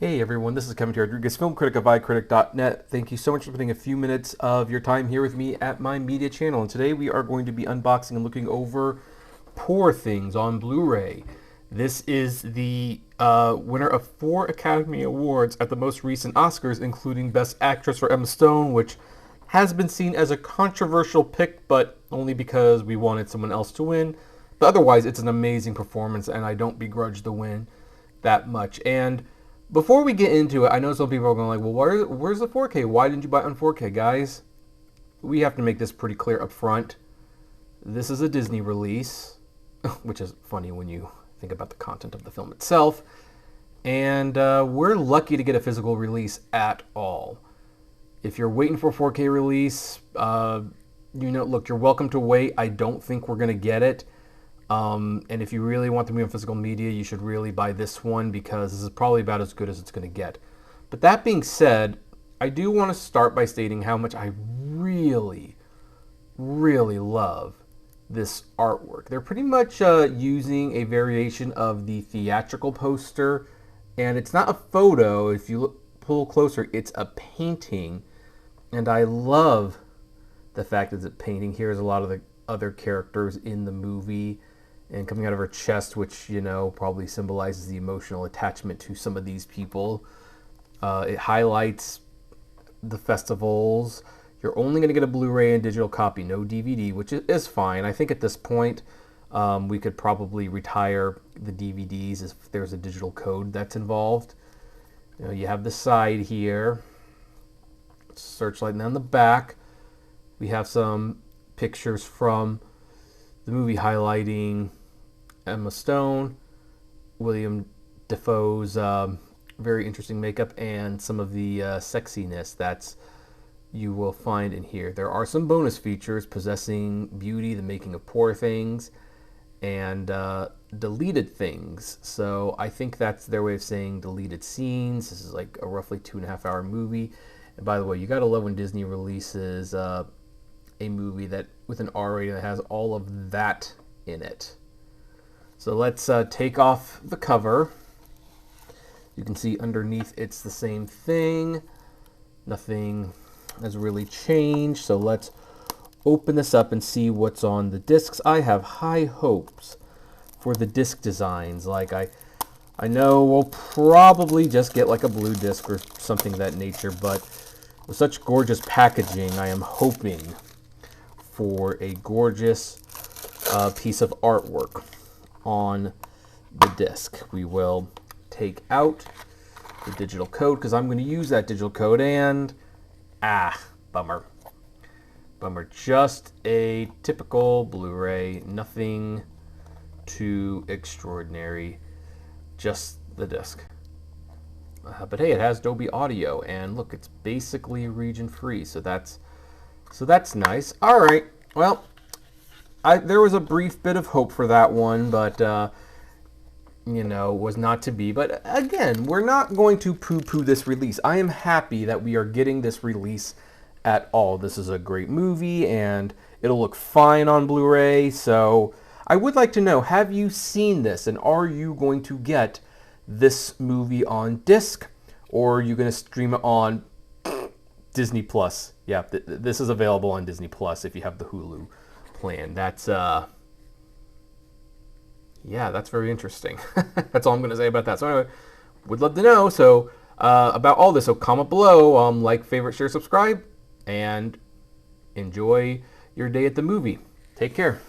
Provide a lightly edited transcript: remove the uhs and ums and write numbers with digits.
Hey everyone, this is Kevin T. Rodriguez, film critic of iCritic.net. Thank you so much for spending a few minutes of your time here with me at my media channel. And today we are going to be unboxing and looking over Poor Things on Blu-ray. This is the winner of 4 Academy Awards at the most recent Oscars, including Best Actress for Emma Stone, which has been seen as a controversial pick, but only because we wanted someone else to win. But otherwise, it's an amazing performance, and I don't begrudge the win that much. And before we get into it, I know some people are going like, well, where's the 4K? Why didn't you buy it on 4K? Guys, we have to make this pretty clear up front. This is a Disney release, which is funny when you think about the content of the film itself. And we're lucky to get a physical release at all. If you're waiting for a 4K release, look, you're welcome to wait. I don't think we're going to get it. And if you really want the movie on physical media, you should really buy this one because this is probably about as good as it's going to get. But that being said, I do want to start by stating how much I really, really love this artwork. They're pretty much using a variation of the theatrical poster, and it's not a photo. If you pull closer, it's a painting, and I love the fact that it's a painting. Here's a lot of the other characters in the movie, and coming out of her chest, which, probably symbolizes the emotional attachment to some of these people. It highlights the festivals. You're only going to get a Blu-ray and digital copy, no DVD, which is fine. I think at this point, we could probably retire the DVDs if there's a digital code that's involved. You have the side here, Searchlight, and on the back, we have some pictures from the movie highlighting Emma Stone, William Dafoe's very interesting makeup, and some of the sexiness that's you will find in here. There are some bonus features: Possessing Beauty, The Making of Poor Things, and Deleted Things. So I think that's their way of saying deleted scenes. This is like a roughly 2.5-hour movie. And by the way, you gotta love when Disney releases a movie that with an R rating that has all of that in it. So let's take off the cover. You can see underneath it's the same thing. Nothing has really changed. So let's open this up and see what's on the discs. I have high hopes for the disc designs. Like I know we'll probably just get like a blue disc or something of that nature, but with such gorgeous packaging, I am hoping for a gorgeous piece of artwork on the disc. We will take out the digital code because I'm going to use that digital code, and bummer. Just a typical Blu-ray, nothing too extraordinary, just the disc. But hey, it has Dolby Audio, and look, it's basically region free, so that's nice. All right, well, there was a brief bit of hope for that one, but was not to be. But again, we're not going to poo-poo this release. I am happy that we are getting this release at all. This is a great movie, and it'll look fine on Blu-ray. So I would like to know, have you seen this, and are you going to get this movie on disc, or are you going to stream it on Disney Plus? Yeah, this is available on Disney Plus if you have the Hulu plan. That's very interesting. That's all I'm going to say about that. So anyway, would love to know about all this. So comment below, like, favorite, share, subscribe, and enjoy your day at the movie. Take care.